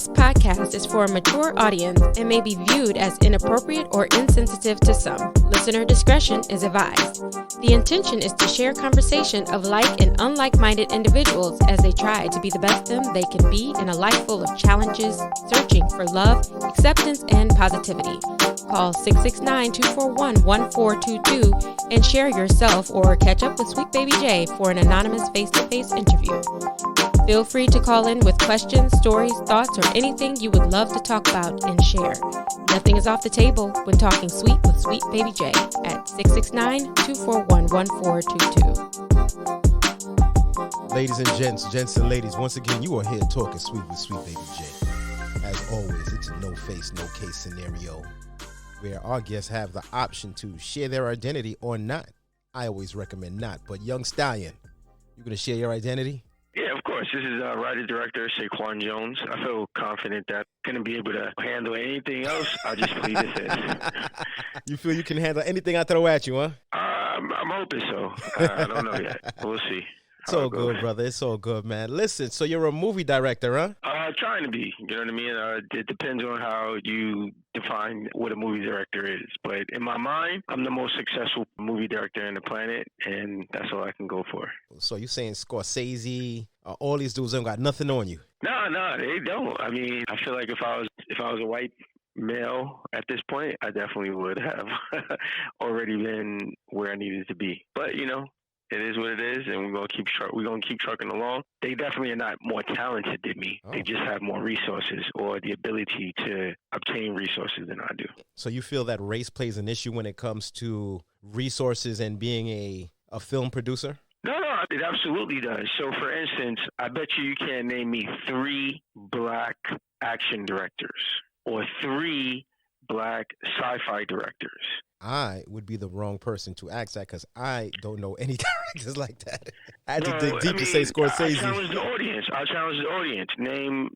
This podcast is for a mature audience and may be viewed as inappropriate or insensitive to some. Listener discretion is advised. The intention is to share conversation of like and unlike-minded individuals as they try to be the best them they can be in a life full of challenges, searching for love, acceptance, and positivity. Call 669-241-1422 and share yourself or catch up with Sweet Baby J for an anonymous face-to-face interview. Feel free to call in with questions, stories, thoughts, or anything you would love to talk about and share. Nothing is off the table when talking sweet with Sweet Baby J at 669-241-1422. Ladies and gents and ladies, once again, you are here talking sweet with Sweet Baby J. As always, it's a no-face, no-case scenario where our guests have the option to share their identity or not. I always recommend not, but Young Stallion, you going to share your identity? Yeah, of course. This is writer-director Saquan Jones. I feel confident that I'm going to be able to handle anything else. I'll just plead the fifth. You feel you can handle anything I throw at you, huh? I'm hoping so. I don't know yet. We'll see. It's all good, brother. It's all good, man. Listen, so you're a movie director, huh? Trying to be. You know what I mean? It depends on how you define what a movie director is. But in my mind, I'm the most successful movie director on the planet, and that's all I can go for. So you saying Scorsese, all these dudes don't got nothing on you? No, they don't. I mean, I feel like if I was a white male at this point, I definitely would have already been where I needed to be. But, you know, it is what it is, and we're gonna keep trucking along. They definitely are not more talented than me. Oh. They just have more resources or the ability to obtain resources than I do. So you feel that race plays an issue when it comes to resources and being a film producer? No, it absolutely does. So, for instance, I bet you can't name me 3 black action directors or 3 black sci-fi directors. I would be the wrong person to ask that because I don't know any directors like that. I had to dig deep to say Scorsese. I'll challenge the audience.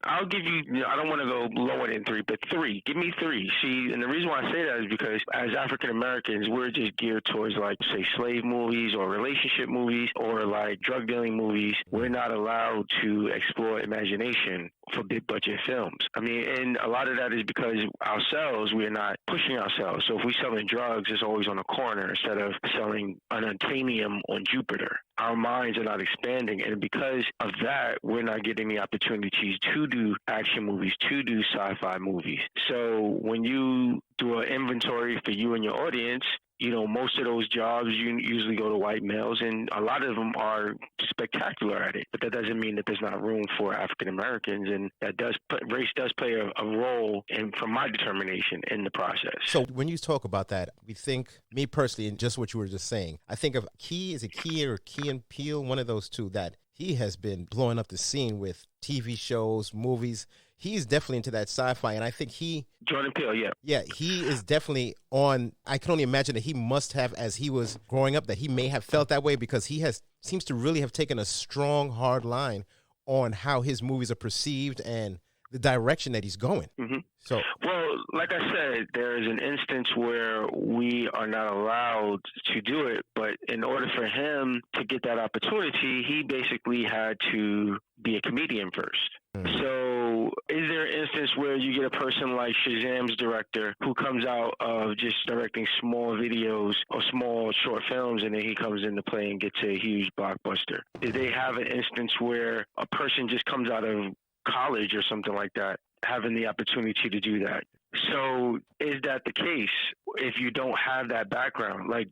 I'll give you, I don't want to go lower than 3, but 3. Give me 3. See, and the reason why I say that is because as African Americans, we're just geared towards, like, say, slave movies or relationship movies or, like, drug dealing movies. We're not allowed to explore imagination for big budget films. I mean, and a lot of that is because ourselves, we're not pushing ourselves. So if we're selling drugs, it's always on a corner instead of selling an unobtainium on Jupiter. Our minds are not expanding, and because of that, we're not getting the opportunities to do action movies, to do sci-fi movies. So when you do an inventory for you and your audience, you know, most of those jobs usually go to white males, and a lot of them are spectacular at it. But that doesn't mean that there's not room for African Americans, and race does play a role from my determination in the process. So when you talk about that, we think, me personally, and just what you were just saying, I think of Key and Peele, one of those two, that he has been blowing up the scene with TV shows, movies. He's definitely into that sci-fi, and I think Jordan Peele, yeah. Yeah, he is definitely on. I can only imagine that he must have, as he was growing up, that he may have felt that way because he seems to really have taken a strong, hard line on how his movies are perceived and the direction that he's going. Mm-hmm. So, well, like I said, there is an instance where we are not allowed to do it, but in order for him to get that opportunity, he basically had to be a comedian first. Mm-hmm. So is there an instance where you get a person like Shazam's director who comes out of just directing small videos or small short films, and then he comes into play and gets a huge blockbuster? Did they have an instance where a person just comes out of college or something like that, having the opportunity to do that? So is that the case if you don't have that background? Like,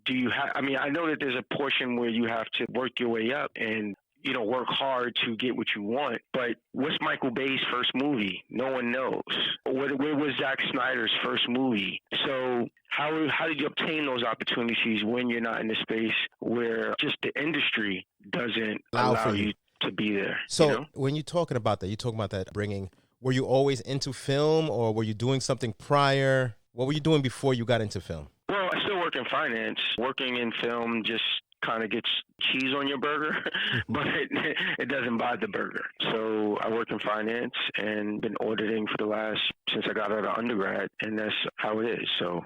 do you have, I mean, I know that there's a portion where you have to work your way up and, you know, work hard to get what you want, but what's Michael Bay's first movie? No one knows. Where was Zack Snyder's first movie? So how did you obtain those opportunities when you're not in the space where just the industry doesn't allow you to be there? So you know? When you're talking about that bringing, were you always into film or were you doing something prior? What were you doing before you got into film? Well, I still work in finance. Working in film just kind of gets cheese on your burger, but it doesn't buy the burger. So I work in finance and been auditing since I got out of undergrad, and that's how it is. So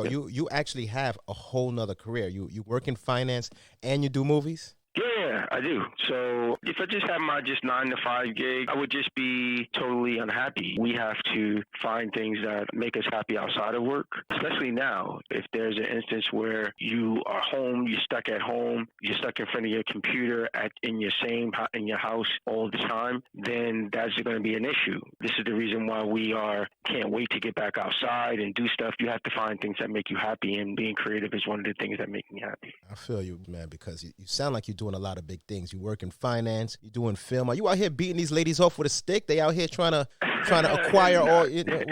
yeah. you actually have a whole nother career. You work in finance and you do movies? Yeah, Yeah, I do. So if I just had my just 9 to 5 gig, I would just be totally unhappy. We have to find things that make us happy outside of work, especially now. If there's an instance where you are home, you're stuck at home, you're stuck in front of your computer in your house all the time, then that's going to be an issue. This is the reason why we can't wait to get back outside and do stuff. You have to find things that make you happy, and being creative is one of the things that make me happy. I feel you, man, because you sound like you're doing a lot of big things. You work in finance, you're doing film. Are you out here beating these ladies off with a stick? They out here trying to acquire all.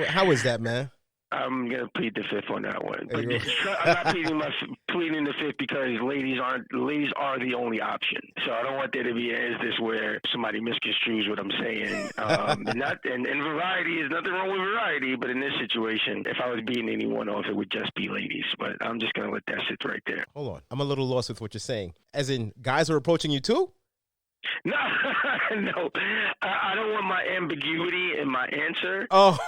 How is that, man? I'm gonna plead the fifth on that one. But I'm not pleading the fifth because ladies are the only option. So I don't want there to be an instance where somebody misconstrues what I'm saying. And variety is nothing wrong with variety, but in this situation, if I was beating anyone off, it would just be ladies. But I'm just gonna let that sit right there. Hold on, I'm a little lost with what you're saying. As in, guys are approaching you too? No, no. I don't want my ambiguity in my answer to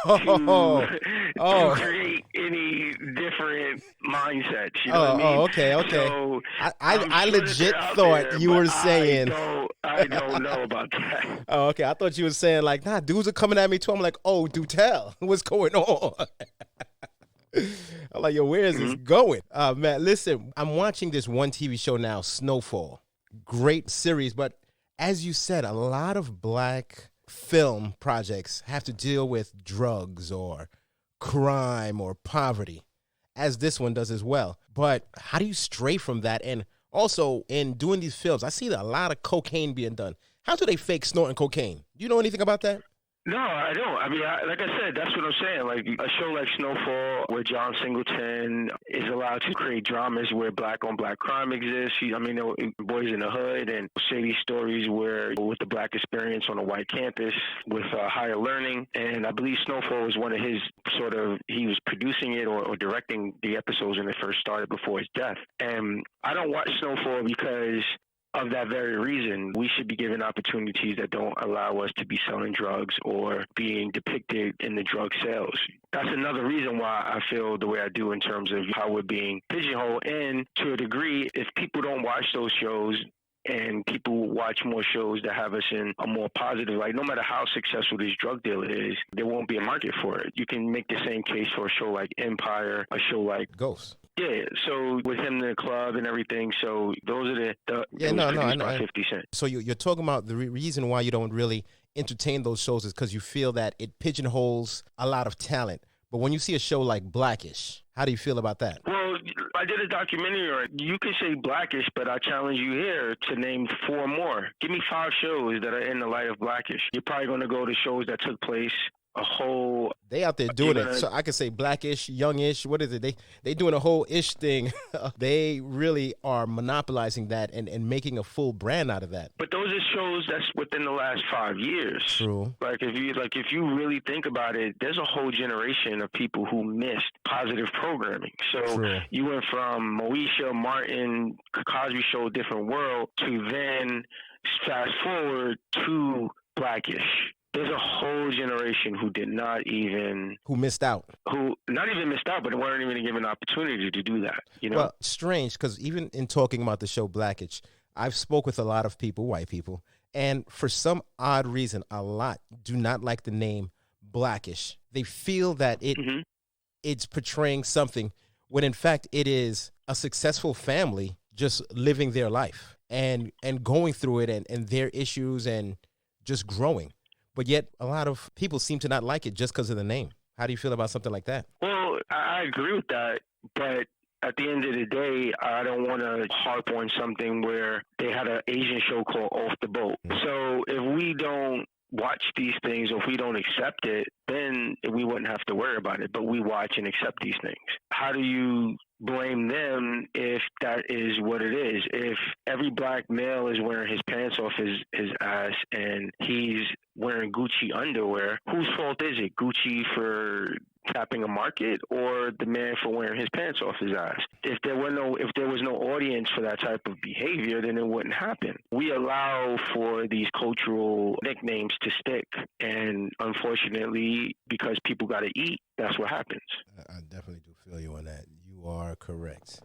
create any different mindsets. You know what I mean? Okay. So I legit thought you were saying. I don't know about that. Oh, okay. I thought you were saying like, nah, dudes are coming at me too. I'm like, oh, do tell. What's going on? I'm like, yo, where is this going? Man, listen, I'm watching this one TV show now, Snowfall. Great series, but as you said, a lot of black film projects have to deal with drugs or crime or poverty, as this one does as well. But how do you stray from that? And also, in doing these films, I see a lot of cocaine being done. How do they fake snorting cocaine? Do you know anything about that? No, I don't. I mean, like I said, that's what I'm saying. Like a show like Snowfall, where John Singleton is allowed to create dramas where black-on-black crime exists. Boys in the Hood and shady stories with the black experience on a white campus with higher learning. And I believe Snowfall was one of his he was producing it or directing the episodes when it first started before his death. And I don't watch Snowfall because of that very reason. We should be given opportunities that don't allow us to be selling drugs or being depicted in the drug sales. That's another reason why I feel the way I do in terms of how we're being pigeonholed. And to a degree, if people don't watch those shows and people watch more shows that have us in a more positive light, no matter how successful this drug deal is, there won't be a market for it. You can make the same case for a show like Empire, a show like Ghost. Yeah, so with him in the club and everything, so those are the I know. 50 Cent. So you're talking about the reason why you don't really entertain those shows is because you feel that it pigeonholes a lot of talent. But when you see a show like Blackish, how do you feel about that? Well, I did a documentary on it. You can say Blackish, but I challenge you here to name 4 more. Give me 5 shows that are in the light of Blackish. You're probably going to go to shows that took place they out there doing it. So I could say Blackish, Youngish. What is it? They doing a whole ish thing. They really are monopolizing that and making a full brand out of that. But those are shows that's within the last 5 years. True. If you really think about it, there's a whole generation of people who missed positive programming. So True. You went from Moesha, Martin, Cosby Show, Different World to then fast forward to Blackish. There's a whole generation who missed out. Who not even missed out, but weren't even given an opportunity to do that. You know? Well, strange, because even in talking about the show Blackish, I've spoke with a lot of people, white people, and for some odd reason, a lot do not like the name Blackish. They feel that it's portraying something when in fact it is a successful family just living their life and going through it and their issues and just growing. But yet a lot of people seem to not like it just because of the name. How do you feel about something like that? Well, I agree with that, but at the end of the day, I don't want to harp on something where they had an Asian show called Off the Boat. So if we don't watch these things, or if we don't accept it, then we wouldn't have to worry about it. But we watch and accept these things. How do you blame them if that is what it is? If every black male is wearing his pants off his ass and he's wearing Gucci underwear, whose fault is it? Gucci for tapping a market, or the man for wearing his pants off his ass? If there was no audience for that type of behavior, then it wouldn't happen. We allow for these cultural nicknames to stick, and unfortunately, because people got to eat, that's what happens. I definitely do feel you on that. You are correct.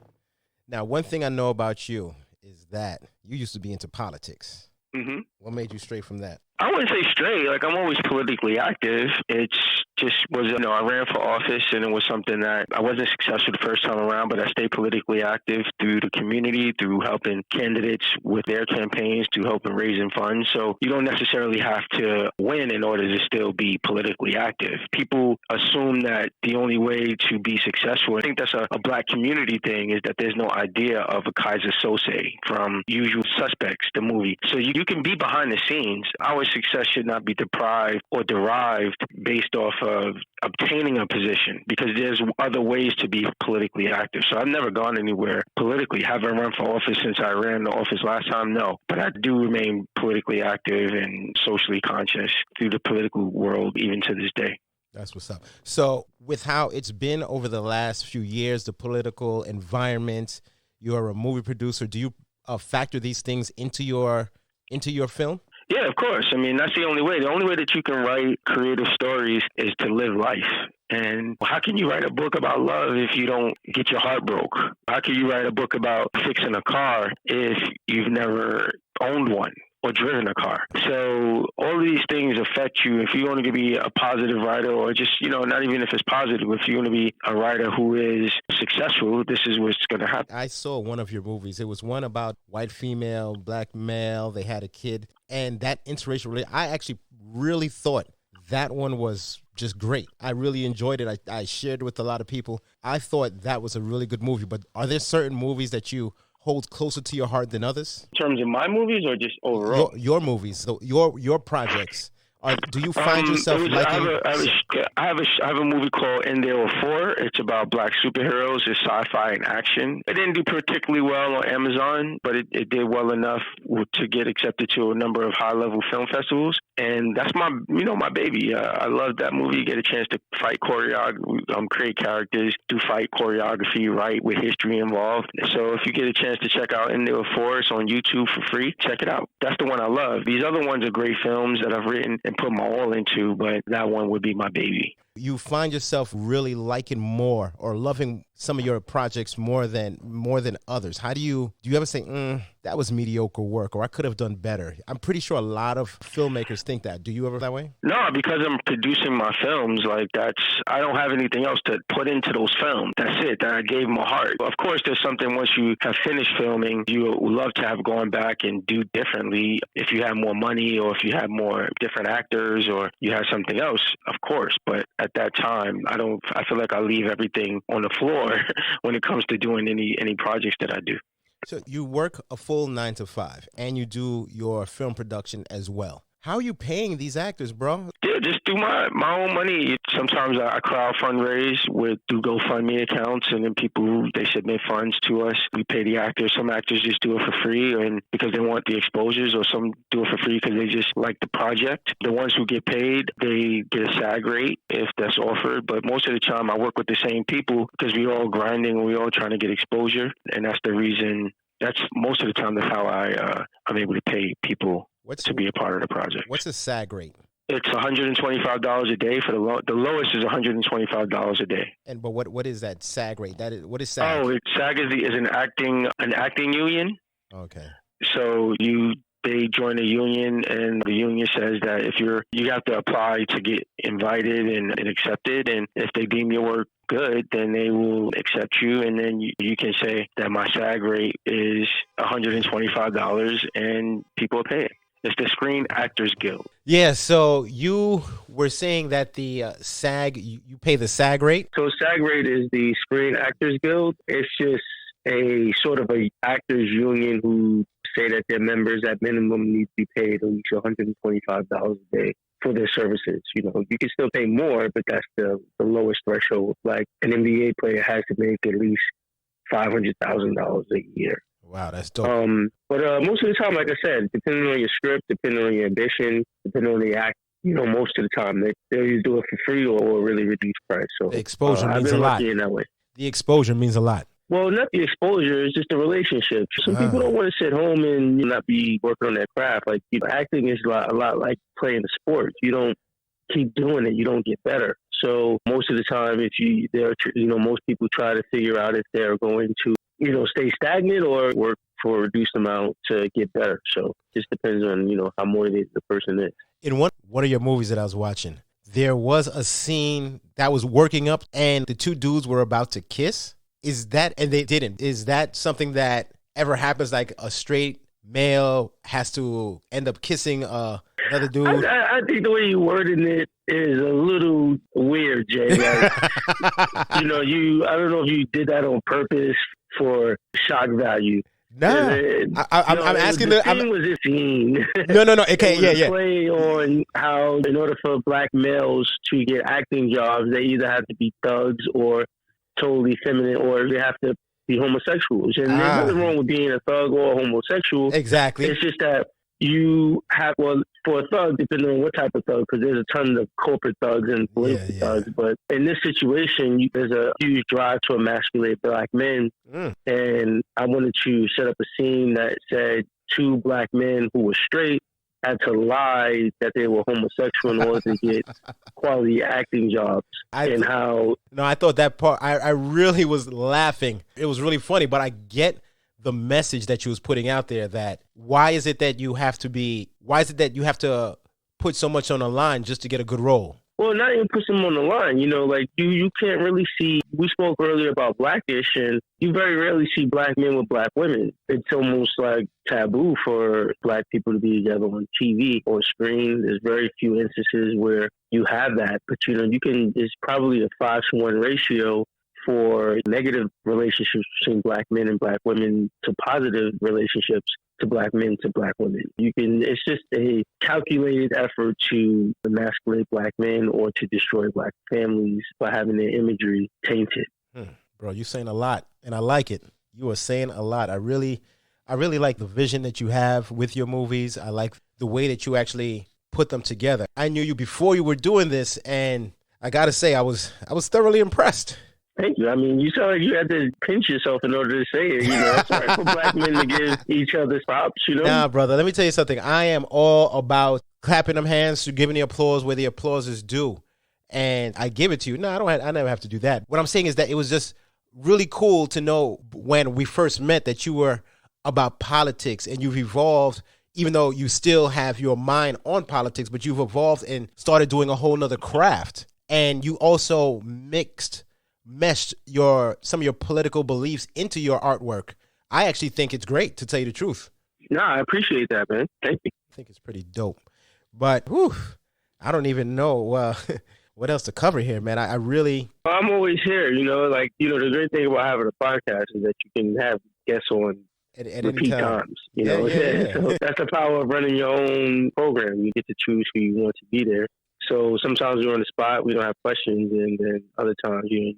Now, one thing I know about you is that you used to be into politics. Mm-hmm. What made you stray from that? I wouldn't say straight. Like, I'm always politically active. It's just was, I ran for office, and it was something that I wasn't successful the first time around, but I stayed politically active through the community, through helping candidates with their campaigns, through helping raising funds. So you don't necessarily have to win in order to still be politically active. People assume that the only way to be successful, I think that's a Black community thing, is that there's no idea of a Kaiser Sose from Usual Suspects, the movie. So you can be behind the scenes. Our success should not be deprived or derived based off of obtaining a position, because there's other ways to be politically active. So I've never gone anywhere politically. Have I run for office since I ran the office last time? No. But I do remain politically active and socially conscious through the political world even to this day. That's what's up. So with how it's been over the last few years, the political environment, you're a movie producer. Do you factor these things into your film? Yeah, of course. I mean, that's the only way. The only way that you can write creative stories is to live life. And how can you write a book about love if you don't get your heart broke? How can you write a book about fixing a car if you've never owned one or driven a car? So all of these things affect you. If you want to be a positive writer, or just, not even if it's positive, if you want to be a writer who is successful, this is what's going to happen. I saw one of your movies. It was one about white female, Black male. They had a kid. And that interracial relationship, I actually really thought that one was just great. I really enjoyed it. I shared it with a lot of people. I thought that was a really good movie. But are there certain movies that you hold closer to your heart than others? In terms of my movies or just overall? Your movies, so your projects. Do you find yourself liking? I have a movie called And There Were Four. It's about Black superheroes. It's sci-fi and action. It didn't do particularly well on Amazon, but it did well enough to get accepted to a number of high-level film festivals. And that's my baby. I love that movie. Get a chance to fight choreography, create characters, do fight choreography, right, with history involved. So if you get a chance to check out And There Were Four, it's on YouTube for free. Check it out. That's the one I love. These other ones are great films that I've written and put my all into, but that one would be my baby. You find yourself really liking more or loving some of your projects more than others. Do you ever say, that was mediocre work, or I could have done better? I'm pretty sure a lot of filmmakers think that. Do you ever that way? No, because I'm producing my films. I don't have anything else to put into those films. That's it. That I gave my heart. Of course, there's something once you have finished filming, you would love to have gone back and do differently. If you have more money, or if you have more different actors, or you have something else, of course. But at that time, I feel like I leave everything on the floor when it comes to doing any projects that I do. So you work a full 9 to 5 and you do your film production as well. How are you paying these actors, bro? Yeah, just through my own money. Sometimes I crowd fundraise through GoFundMe accounts, and then they submit funds to us. We pay the actors. Some actors just do it for free, and because they want the exposures, or some do it for free because they just like the project. The ones who get paid, they get a Sag Rate if that's offered. But most of the time, I work with the same people because we're all grinding and we're all trying to get exposure, and that's the reason. That's most of the time. That's how I'm able to pay people to be a part of the project. What's a Sag Rate? It's $125 a day for the lowest is $125 a day. But what is that Sag Rate? What is Sag? Sag is an acting union. Okay. So they join a union, and the union says that if you have to apply to get invited and accepted, and if they deem your work good, then they will accept you, and then you can say that my Sag Rate is $125, and people will pay it. It's the Screen Actors Guild. Yeah, so you were saying that the SAG, you pay the SAG rate? So SAG rate is the Screen Actors Guild. It's just a sort of a actors union who say that their members at minimum need to be paid at least $125 a day for their services. You can still pay more, but that's the lowest threshold. Like an NBA player has to make at least $500,000 a year. Wow, that's dope. But most of the time, like I said, depending on your script, depending on your ambition, depending on the act, most of the time they either do it for free or a really reduced price. So the exposure means a lot. In that way. The exposure means a lot. Well, not the exposure, it's just the relationship. Some people don't want to sit home and not be working on their craft. Like, acting is a lot like playing a sport. You don't keep doing it, you don't get better. So most of the time, most people try to figure out if they're going to stay stagnant or work for a reduced amount to get better. So just depends on, how motivated the person is. In one of your movies that I was watching, there was a scene that was working up and the two dudes were about to kiss. And they didn't. Is that something that ever happens, like a straight male has to end up kissing another dude? I think the way you worded it is a little weird, Jay. Like, I don't know if you did that on purpose for shock value. Nah, I'm asking the scene was a scene. No. Okay, yeah. Play on how, in order for black males to get acting jobs, they either have to be thugs or totally feminine, or they have to be homosexuals. And there's nothing wrong with being a thug or a homosexual. Exactly. It's just that you have, for a thug, depending on what type of thug, because there's a ton of corporate thugs and political thugs. But in this situation, there's a huge drive to emasculate black men. And I wanted to set up a scene that said two black men who were straight had to lie that they were homosexual in order to get quality acting jobs. I thought that part, I really was laughing. It was really funny, but I get the message that you was putting out there, that why is it that you have to put so much on the line just to get a good role? Well, not even put them on the line. Like you can't really see. We spoke earlier about Blackish, and you very rarely see black men with black women. It's almost like taboo for black people to be together on TV or screen. There's very few instances where you have that, but it's probably a 5-to-1 ratio for negative relationships between black men and black women to positive relationships to black men to black women. It's just a calculated effort to emasculate black men or to destroy black families by having their imagery tainted. Bro, you're saying a lot, and I like it. You are saying a lot. I really like the vision that you have with your movies. I like the way that you actually put them together. I knew you before you were doing this, and I got to say, I was thoroughly impressed. Thank you. I mean, you sound like you had to pinch yourself in order to say it. It's hard for black men to give each other props, Nah, brother, let me tell you something. I am all about clapping them hands, giving the applause where the applause is due. And I give it to you. No, I never have to do that. What I'm saying is that it was just really cool to know when we first met that you were about politics, and you've evolved, even though you still have your mind on politics, but you've evolved and started doing a whole nother craft. And you also meshed some of your political beliefs into your artwork. I actually think it's great, to tell you the truth. No, I appreciate that, man. Thank you. I think it's pretty dope. But I don't even know what else to cover here, man. I'm always here, the great thing about having a podcast is that you can have guests on at repeat times. So that's the power of running your own program. You get to choose who you want to be there. So sometimes we're on the spot, we don't have questions, and then other times, you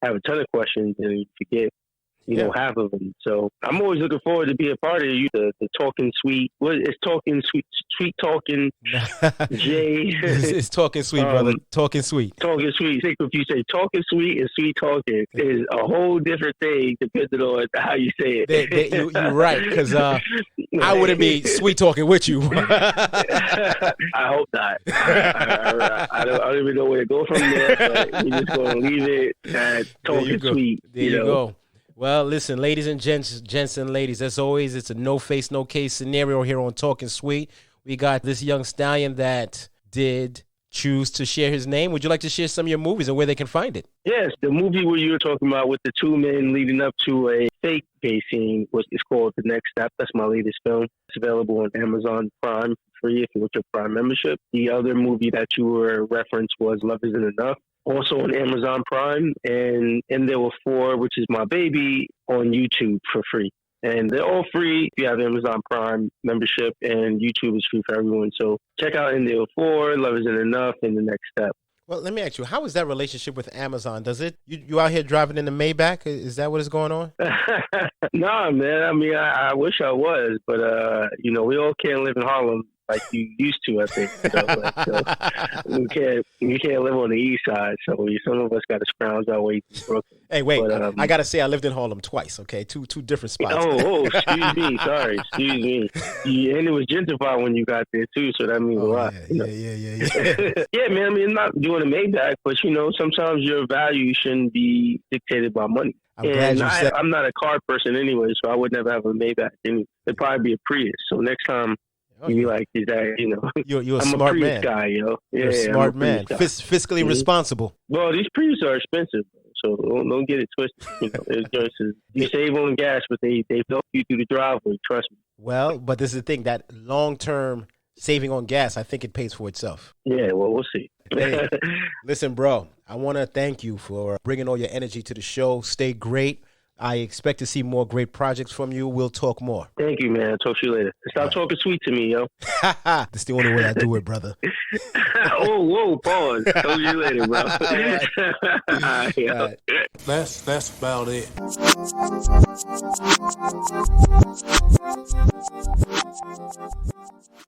have a ton of questions and you forget, half of them. So I'm always looking forward to be a part of the Talkin Sweet. What is Talkin Sweet? Sweet Talking Jay. It's Talkin Sweet, brother. Talkin Sweet. Talkin Sweet. If you say Talkin Sweet and Sweet Talking is a whole different thing depending on how you say it. You're right, because I wouldn't be sweet talking with you. I hope not. I don't even know where to go from there, but we're just going to leave it at Talkin Sweet. There you go. Well, listen, ladies and gents and ladies, as always, it's a no face, no case scenario here on Talkin Sweet. We got this young stallion that did choose to share his name. Would you like to share some of your movies and where they can find it? Yes, the movie where you were talking about with the two men leading up to a fake gay scene is called The Next Step. That's my latest film. It's available on Amazon Prime for free if you want your Prime membership. The other movie that you were referenced was Love Isn't Enough, also on Amazon Prime, and There Were Four, which is my baby, on YouTube for free. And they're all free if you have Amazon Prime membership, and YouTube is free for everyone. So check out And There Were Four, Love Isn't Enough, and The Next Step. Well, let me ask you, how is that relationship with Amazon? Does it, you out here driving in the Maybach? Is that what is going on? Nah, man. I mean, I wish I was, but, we all can't live in Harlem like you used to, I think. We can't live on the east side, so some of us got to scrounge our way to Brooklyn. Hey, wait, but, I got to say I lived in Harlem twice, okay? Two different spots. Excuse me. Sorry, excuse me. And it was gentrified when you got there, too, so that means a lot. Yeah. Yeah, man, I mean, I'm not doing a Maybach, but, sometimes your value shouldn't be dictated by money. I'm glad you said. I'm not a car person anyway, so I would never have a Maybach. It'd probably be a Prius. So next time, you be like, is that, You're a I'm smart a Prius man. guy, yo. Yeah, You're a smart man. Fiscally responsible. Well, these Prius are expensive, so don't get it twisted. You save on gas, but they help you through the driveway. Trust me. Well, but this is the thing, that long-term saving on gas, I think it pays for itself. Yeah, well, we'll see. Hey, listen, bro, I want to thank you for bringing all your energy to the show. Stay great. I expect to see more great projects from you. We'll talk more. Thank you, man. I'll talk to you later. Stop talking sweet to me, yo. That's the only way I do it, brother. Oh, whoa, pause. Talk to you later, bro. All right. That's about it.